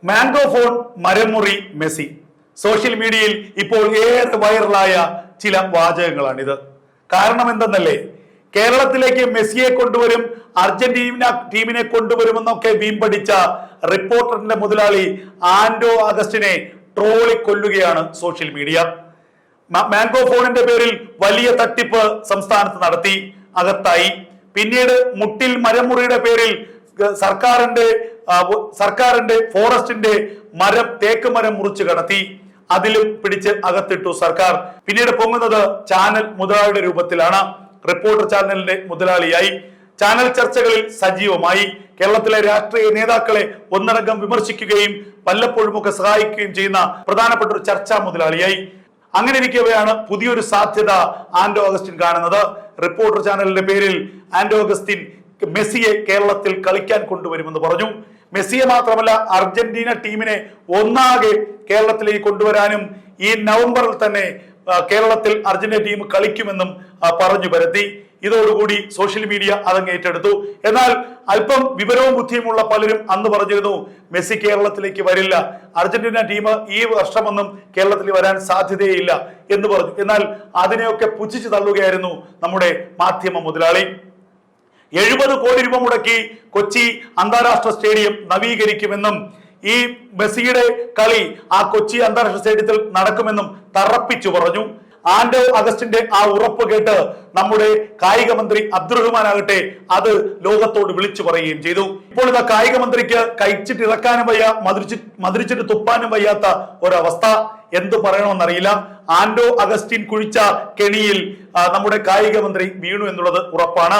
Mango phone, മരമുറി, Messi. Social മീഡിയയിൽ ഇപ്പോൾ ഏറെ വൈറലായ ചില വാചകങ്ങളാണിത്. കാരണം എന്തെന്നല്ലേ, കേരളത്തിലേക്ക് മെസ്സിയെ കൊണ്ടുവരും, അർജന്റീന ടീമിനെ കൊണ്ടുവരുമെന്നൊക്കെ വീമ്പടിച്ച റിപ്പോർട്ടറിന്റെ മുതലാളി ആൻഡോ അഗസ്റ്റിനെ ട്രോളി കൊല്ലുകയാണ് സോഷ്യൽ മീഡിയ. മാംഗോ ഫോണിന്റെ പേരിൽ വലിയ തട്ടിപ്പ് സംസ്ഥാനത്ത് നടത്തി, അകത്തായി. പിന്നീട് മുട്ടിൽ മരമുറിയുടെ പേരിൽ സർക്കാരിന്റെ ഫോറസ്റ്റിന്റെ തേക്ക് മരം മുറിച്ചു കടത്തി, അതിലും പിടിച്ച് അകത്തിട്ടു സർക്കാർ. പിന്നീട് പൊങ്ങുന്നത് ചാനൽ മുതലാളിയുടെ രൂപത്തിലാണ്. റിപ്പോർട്ടർ ചാനലിന്റെ മുതലാളിയായി, ചാനൽ ചർച്ചകളിൽ സജീവമായി, കേരളത്തിലെ രാഷ്ട്രീയ നേതാക്കളെ ഒന്നടങ്കം വിമർശിക്കുകയും വല്ലപ്പോഴുമൊക്കെ സഹായിക്കുകയും ചെയ്യുന്ന പ്രധാനപ്പെട്ട ഒരു ചർച്ചാ മുതലാളിയായി. അങ്ങനെ ഇരിക്കവെയാണ് പുതിയൊരു സാധ്യത ആൻഡോ അഗസ്റ്റിൻ കാണുന്നത്. റിപ്പോർട്ടർ ചാനലിന്റെ പേരിൽ ആൻഡോ അഗസ്റ്റിൻ മെസ്സിയെ കേരളത്തിൽ കളിക്കാൻ കൊണ്ടുവരുമെന്ന് പറഞ്ഞു. മെസ്സിയെ മാത്രമല്ല, അർജന്റീന ടീമിനെ ഒന്നാകെ കേരളത്തിലേക്ക് കൊണ്ടുവരാനും ഈ നവംബറിൽ തന്നെ കേരളത്തിൽ അർജന്റീന ടീം കളിക്കുമെന്നും പറഞ്ഞു പരത്തി. ഇതോടുകൂടി സോഷ്യൽ മീഡിയ അതങ്ങ് ഏറ്റെടുത്തു. എന്നാൽ അല്പം വിവരവും ബുദ്ധിയുമുള്ള പലരും അന്ന് പറഞ്ഞിരുന്നു മെസ്സി കേരളത്തിലേക്ക് വരില്ല, അർജന്റീന ടീം ഈ വർഷമൊന്നും കേരളത്തിൽ വരാൻ സാധ്യതയില്ല എന്ന് പറഞ്ഞു. എന്നാൽ അതിനെയൊക്കെ പുച്ഛിച്ചു തള്ളുകയായിരുന്നു നമ്മുടെ മാധ്യമ മുതലാളി. 70 കോടി രൂപ മുടക്കി കൊച്ചി അന്താരാഷ്ട്ര സ്റ്റേഡിയം നവീകരിക്കുമെന്നും ഈ മെസ്സിയുടെ കളി ആ കൊച്ചി അന്താരാഷ്ട്ര സ്റ്റേഡിയത്തിൽ നടക്കുമെന്നും തറപ്പിച്ചു പറഞ്ഞു. ആൻഡോ അഗസ്റ്റിന്റെ ആ ഉറപ്പ് കേട്ട് നമ്മുടെ കായിക മന്ത്രി അബ്ദുറഹ്മാൻ ആകട്ടെ അത് ലോകത്തോട് വിളിച്ചു പറയുകയും ചെയ്തു. ഇപ്പോൾ ഇതാ കായിക മന്ത്രിക്ക് കഴിച്ചിട്ട് ഇറക്കാനും വയ്യ, മധുരിച്ചിട്ട് തുപ്പാനും വയ്യാത്ത ഒരവസ്ഥ. എന്ത് പറയണമെന്നറിയില്ല. ആൻഡോ അഗസ്റ്റിൻ കുഴിച്ച കെണിയിൽ നമ്മുടെ കായിക മന്ത്രി വീണു എന്നുള്ളത് ഉറപ്പാണ്.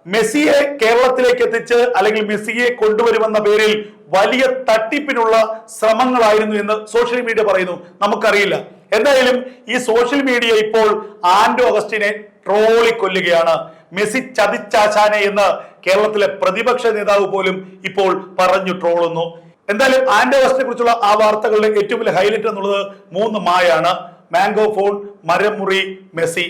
മെസ്സിയെ കേരളത്തിലേക്ക് എത്തിച്ച് അല്ലെങ്കിൽ മെസ്സിയെ കൊണ്ടുവരുമെന്ന പേരിൽ വലിയ തട്ടിപ്പിനുള്ള ശ്രമങ്ങളായിരുന്നു എന്ന് സോഷ്യൽ മീഡിയ പറയുന്നു. നമുക്കറിയില്ല. എന്തായാലും ഈ സോഷ്യൽ മീഡിയ ഇപ്പോൾ ആൻഡോ അഗസ്റ്റിനെ ട്രോളി കൊല്ലുകയാണ്. മെസ്സി ചതിച്ചാശാനെ എന്ന് കേരളത്തിലെ പ്രതിപക്ഷ നേതാവ് പോലും ഇപ്പോൾ പറഞ്ഞു ട്രോളുന്നു. എന്തായാലും ആൻഡോ അഗസ്റ്റിനെ കുറിച്ചുള്ള ആ വാർത്തകളുടെ ഏറ്റവും വലിയ ഹൈലൈറ്റ് എന്നുള്ളത് 3 മായാണ്: മാംഗോ ഫോൺ, മരമുറി, മെസ്സി.